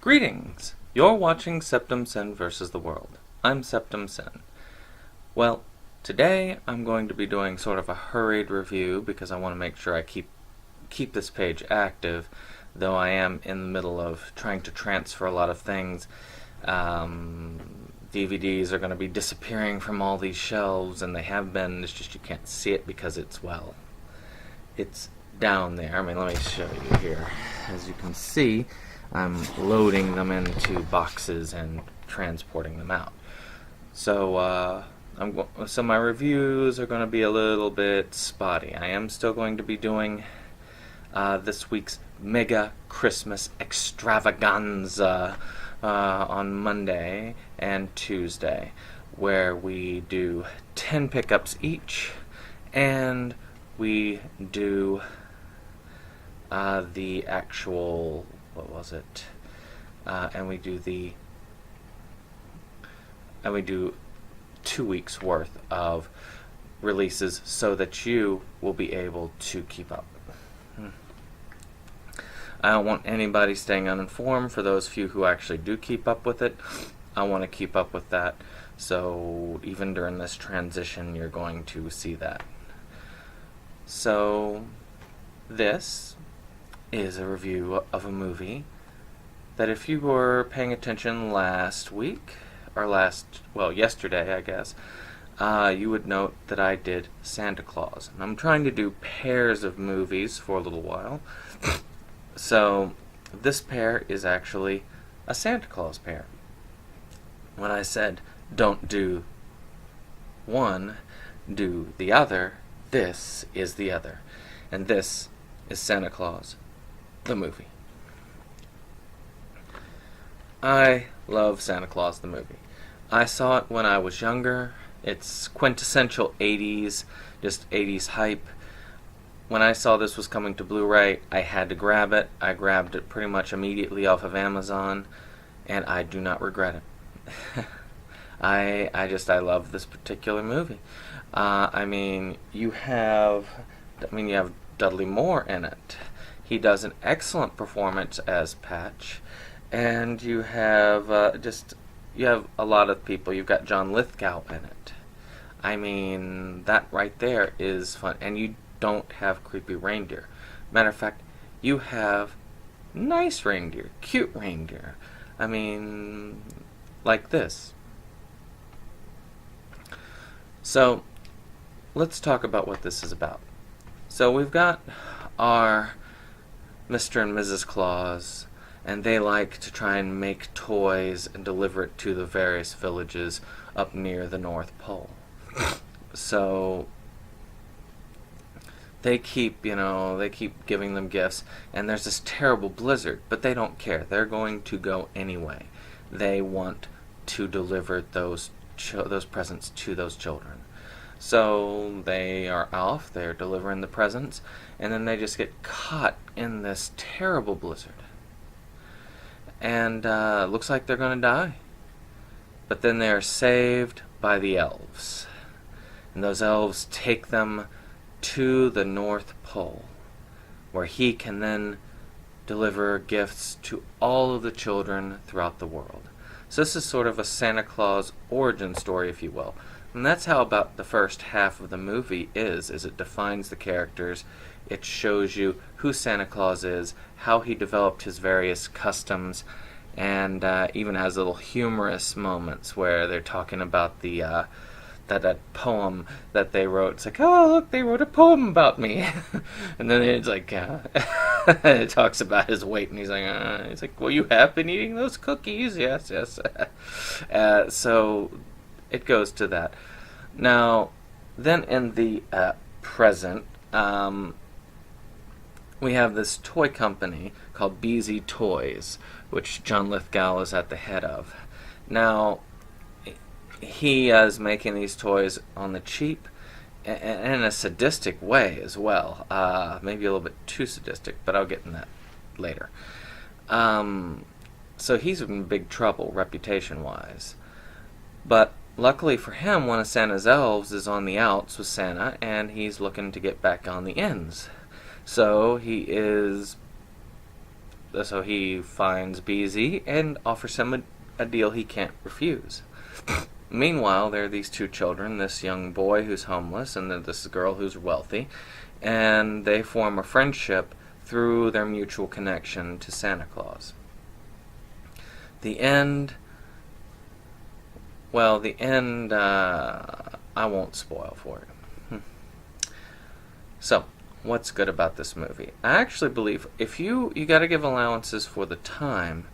Greetings! You're watching Septum Sen versus the World. I'm Septum Sen. Well, today I'm going to be doing sort of a hurried review because I want to make sure I keep this page active, though I am in the middle of trying to transfer a lot of things. DVDs are going to be disappearing from all these shelves, and they have been. It's just you can't see it because it's down there. I mean, let me show you here. As you can see, I'm loading them into boxes and transporting them out. So so my reviews are going to be a little bit spotty. I am still going to be doing this week's Mega Christmas Extravaganza on Monday and Tuesday, where we do 10 pickups each, and we do the actual, what was it? And we do 2 weeks worth of releases so that you will be able to keep up. I don't want anybody staying uninformed. For those few who actually do keep up with it, I want to keep up with that. So even during this transition, you're going to see that. So this is a review of a movie that, if you were paying attention last week, or yesterday, I guess, you would note that I did Santa Claus. And I'm trying to do pairs of movies for a little while. So this pair is actually a Santa Claus pair. When I said don't do one, do the other, this is the other. And this is Santa Claus, the movie. I love Santa Claus, the movie. I saw it when I was younger. It's quintessential 80s, just 80s hype. When I saw this was coming to Blu-ray, I had to grab it. I grabbed it pretty much immediately off of Amazon, and I do not regret it. I love this particular movie. You have Dudley Moore in it. He does an excellent performance as Patch, and you have a lot of people. You've got John Lithgow in it. I mean, that right there is fun, and you don't have creepy reindeer. Matter of fact, you have nice reindeer, cute reindeer. I mean, like this. So, let's talk about what this is about. So we've got our Mr. and Mrs. Claus, and they like to try and make toys and deliver it to the various villages up near the North Pole. So they keep giving them gifts, and there's this terrible blizzard, but they don't care. They're going to go anyway. They want to deliver those presents to those children. So they are off, they're delivering the presents, and then they just get caught in this terrible blizzard. And looks like they're going to die. But then they're saved by the elves. And those elves take them to the North Pole, where he can then deliver gifts to all of the children throughout the world. So this is sort of a Santa Claus origin story, if you will. And that's how about the first half of the movie is it defines the characters, it shows you who Santa Claus is, how he developed his various customs, and even has little humorous moments where they're talking about the that poem that they wrote. It's like, oh, look, they wrote a poem about me. And then it's like, it talks about his weight, and he's like, well, you have been eating those cookies? Yes. So it goes to that. Now, then in the present, we have this toy company called BZ Toys, which John Lithgow is at the head of. Now, he is making these toys on the cheap, and in a sadistic way as well. Maybe a little bit too sadistic, but I'll get in that later. So he's in big trouble, reputation-wise. But luckily for him, one of Santa's elves is on the outs with Santa, and he's looking to get back on the ins. So he is So he finds BZ and offers him a deal he can't refuse. Meanwhile, there are these two children, this young boy who's homeless and then this girl who's wealthy, and they form a friendship through their mutual connection to Santa Claus. The end, I won't spoil for you. So, what's good about this movie? I actually believe if you gotta give allowances for the time,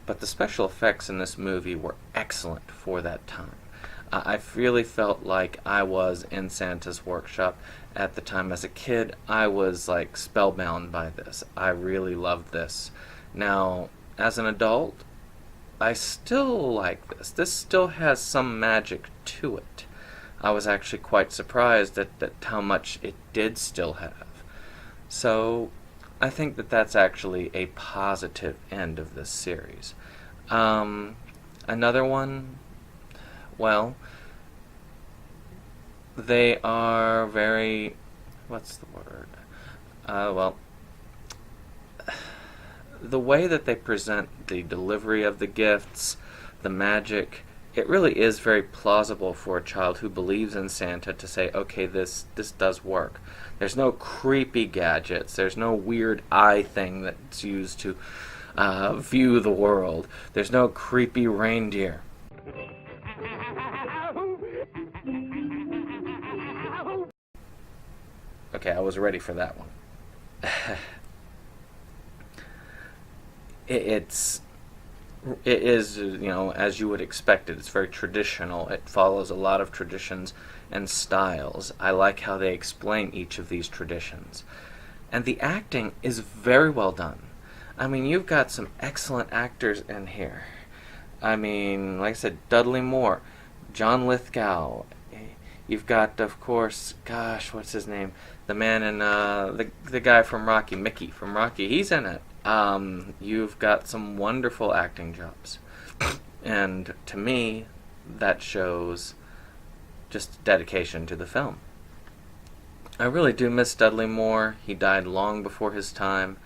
but the special effects in this movie were excellent for that time. I really felt like I was in Santa's workshop at the time. As a kid, I was like spellbound by this. I really loved this. Now, as an adult, I still like this. This still has some magic to it. I was actually quite surprised at how much it did still have. So, I think that's actually a positive end of this series. Another one, well, they are very, what's the word? The way that they present the delivery of the gifts, the magic, it really is very plausible for a child who believes in Santa to say, okay, this does work. There's no creepy gadgets. There's no weird eye thing that's used to view the world. There's no creepy reindeer. Okay, I was ready for that one. It is, as you would expect it. It's very traditional. It follows a lot of traditions and styles. I like how they explain each of these traditions. And the acting is very well done. I mean, you've got some excellent actors in here. I mean, like I said, Dudley Moore, John Lithgow. You've got, of course, gosh, what's his name? The man in, the guy from Rocky, Mickey from Rocky, he's in it. You've got some wonderful acting jobs. And to me, that shows just dedication to the film. I really do miss Dudley Moore. He died long before his time.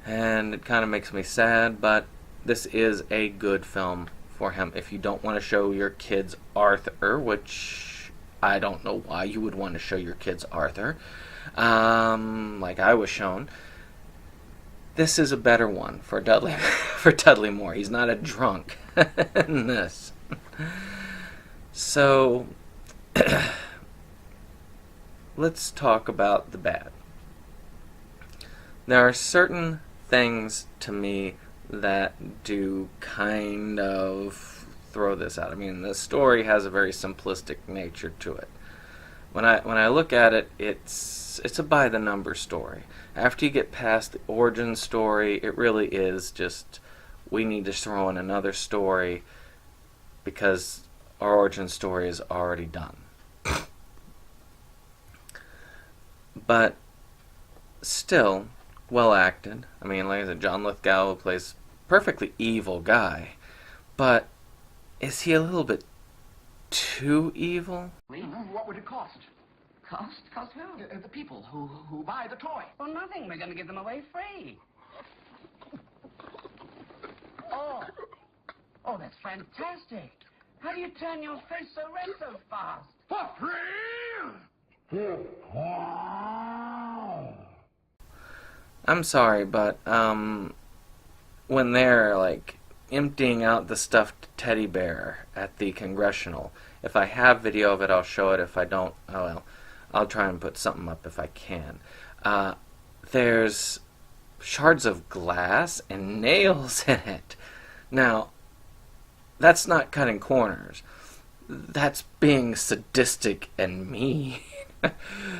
And it kind of makes me sad, but this is a good film for him. If you don't want to show your kids Arthur, which I don't know why you would want to show your kids Arthur, like I was shown, this is a better one for Dudley Moore. He's not a drunk in this. So, let's talk about the bad. There are certain things to me that do kind of throw this out. I mean, the story has a very simplistic nature to it. When I look at it, it's a by the number story. After you get past the origin story, it really is just, we need to throw in another story because our origin story is already done. But still, well acted. I mean, like I said, John Lithgow plays a perfectly evil guy, but is he a little bit too evil? What would it cost? Cost? Cost who? The people who buy the toy. Well, nothing. We're going to give them away free. Oh, that's fantastic. How do you turn your face so red so fast? For free? I'm sorry, but when they're like emptying out the stuffed teddy bear at the Congressional, if I have video of it, I'll show it. If I don't, oh well, I'll try and put something up if I can. There's shards of glass and nails in it. Now, that's not cutting corners. That's being sadistic and mean.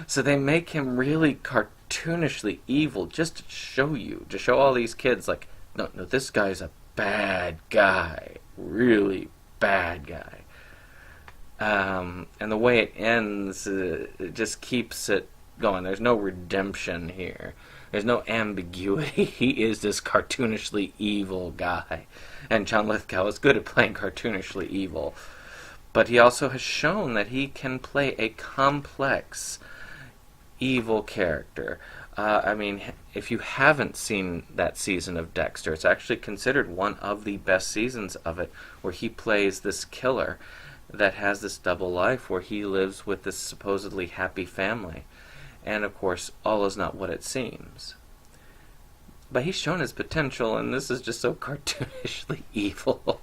So they make him really cartoonishly evil just to show all these kids, like, no, this guy's a bad guy. Really bad guy. And the way it ends, it just keeps it going. There's no redemption here. There's no ambiguity. He is this cartoonishly evil guy. And John Lithgow is good at playing cartoonishly evil. But he also has shown that he can play a complex, evil character. I mean, if you haven't seen that season of Dexter, it's actually considered one of the best seasons of it, where he plays this killer that has this double life where he lives with this supposedly happy family. And of course, all is not what it seems. But he's shown his potential, and this is just so cartoonishly evil.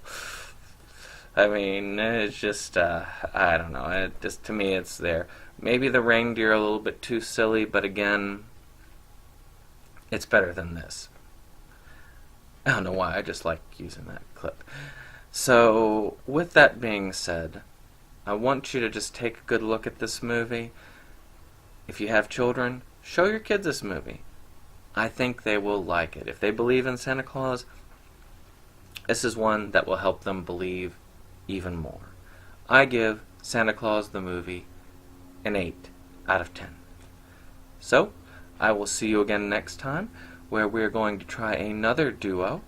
I mean, it's just, I don't know. It just, to me, it's there. Maybe the reindeer are a little bit too silly, but again, it's better than this. I don't know why, I just like using that clip. So, with that being said, I want you to just take a good look at this movie. If you have children, show your kids this movie. I think they will like it. If they believe in Santa Claus, this is one that will help them believe even more. I give Santa Claus the movie an 8 out of 10. So, I will see you again next time, where we're going to try another duo,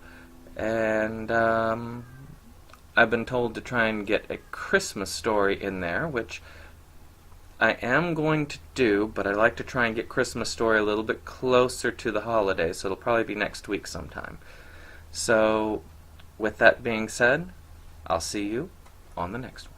and I've been told to try and get a Christmas story in there, which I am going to do, but I like to try and get Christmas story a little bit closer to the holidays, so it'll probably be next week sometime. So, with that being said, I'll see you on the next one.